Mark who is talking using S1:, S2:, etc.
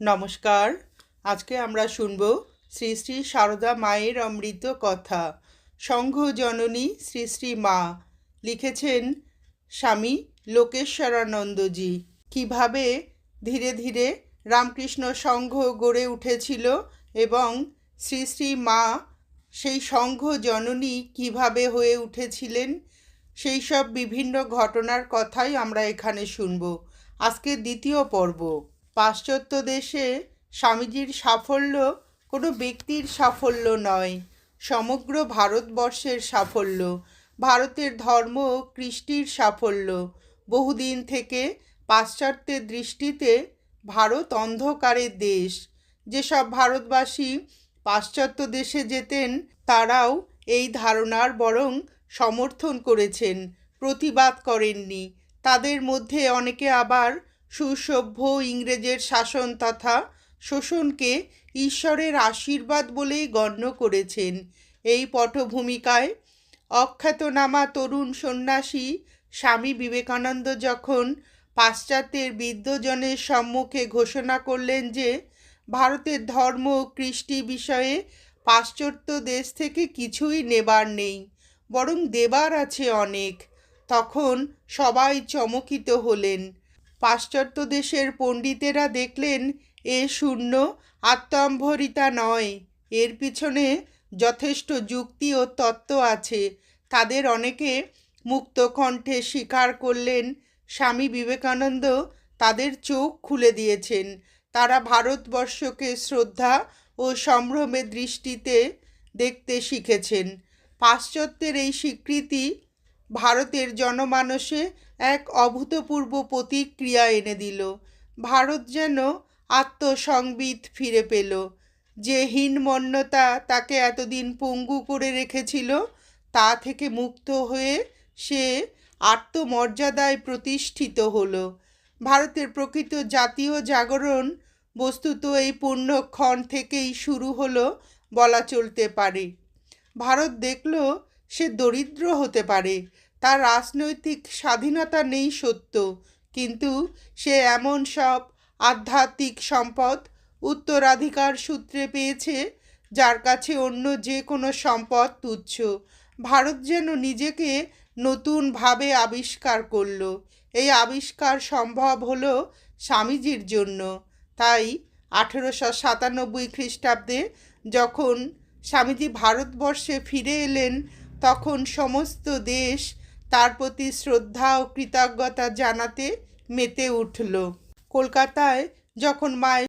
S1: নমস্কার। আজকে আমরা শুনব শ্রী শ্রী সারদা মায়ের অমৃত কথা। সংঘ জননী শ্রী শ্রী মা, লিখেছেন স্বামী লোকেশ্বরানন্দজি। কিভাবে ধীরে ধীরে রামকৃষ্ণ সংঘ গড়ে উঠেছিল এবং শ্রী শ্রী মা সেই সংঘ জননী কিভাবে হয়ে উঠেছিলেন, সেই সব বিভিন্ন ঘটনার কথাই আমরা এখানে শুনব। আজকের দ্বিতীয় পর্ব। পাশ্চাত্য দেশে স্বামীজির সাফল্য কোনো ব্যক্তির সাফল্য নয়, সমগ্র ভারতবর্ষের সাফল্য, ভারতের ধর্ম ও কৃষ্টির সাফল্য। বহুদিন থেকে পাশ্চাত্যের দৃষ্টিতে ভারত অন্ধকারের দেশ। যেসব ভারতবাসী পাশ্চাত্য দেশে যেতেন তারাও এই ধারণার বরং সমর্থন করেছেন, প্রতিবাদ করেননি। তাদের মধ্যে অনেকে আবার সুসভ্য ইংরেজের শাসন তথা শোষণকে ঈশ্বরের আশীর্বাদ বলেই গণ্য করেছেন। এই পটভূমিকায় অখ্যাতনামা তরুণ সন্ন্যাসী স্বামী বিবেকানন্দ যখন পাশ্চাত্যের বিদ্বজনের সম্মুখে ঘোষণা করলেন যে ভারতের ধর্ম ও কৃষ্টি বিষয়ে পাশ্চাত্য দেশ থেকে কিছুই নেবার নেই, বরং দেবার আছে অনেক, তখন সবাই চমকিত হলেন। পাশ্চাত্য দেশের পণ্ডিতেরা দেখলেন এ শূন্য আত্মম্ভরিতা নয়, এর পিছনে যথেষ্ট যুক্তি ও তত্ত্ব আছে। তাদের অনেকে মুক্ত কণ্ঠে স্বীকার করলেন স্বামী বিবেকানন্দ তাদের চোখ খুলে দিয়েছেন। তারা ভারতবর্ষকে শ্রদ্ধা ও সম্ভ্রমের দৃষ্টিতে দেখতে শিখেছেন। পাশ্চাত্যের এই স্বীকৃতি ভারতের জনমানসে এক অভূতপূর্ব প্রতিক্রিয়া এনে দিল। ভারত যেন আত্মসংবিত ফিরে পেল। যে হীনমন্যতা তাকে এতদিন পঙ্গু করে রেখেছিল তা থেকে মুক্ত হয়ে সে আত্মমর্যাদায় প্রতিষ্ঠিত হলো। ভারতের প্রকৃত জাতীয় জাগরণ বস্তুত এই পুণ্যক্ষণ থেকেই শুরু হলো বলা চলতে পারে। ভারত দেখল সে দরিদ্র হতে পারে, তার রাজনৈতিক স্বাধীনতা নেই সত্য, কিন্তু সে এমন সব আধ্যাত্মিক সম্পদ উত্তরাধিকার সূত্রে পেয়েছে যার কাছে অন্য যে কোনো সম্পদ তুচ্ছ। ভারত যেন নিজেকে নতুনভাবে আবিষ্কার করল। এই আবিষ্কার সম্ভব হলো স্বামীজির জন্য। তাই 1897 খ্রিস্টাব্দে যখন স্বামীজি ভারতবর্ষে ফিরে এলেন তখন সমস্ত দেশ তার প্রতি শ্রদ্ধা ও কৃতজ্ঞতা জানাতে মেতে উঠল। কলকাতায় যখন মায়ের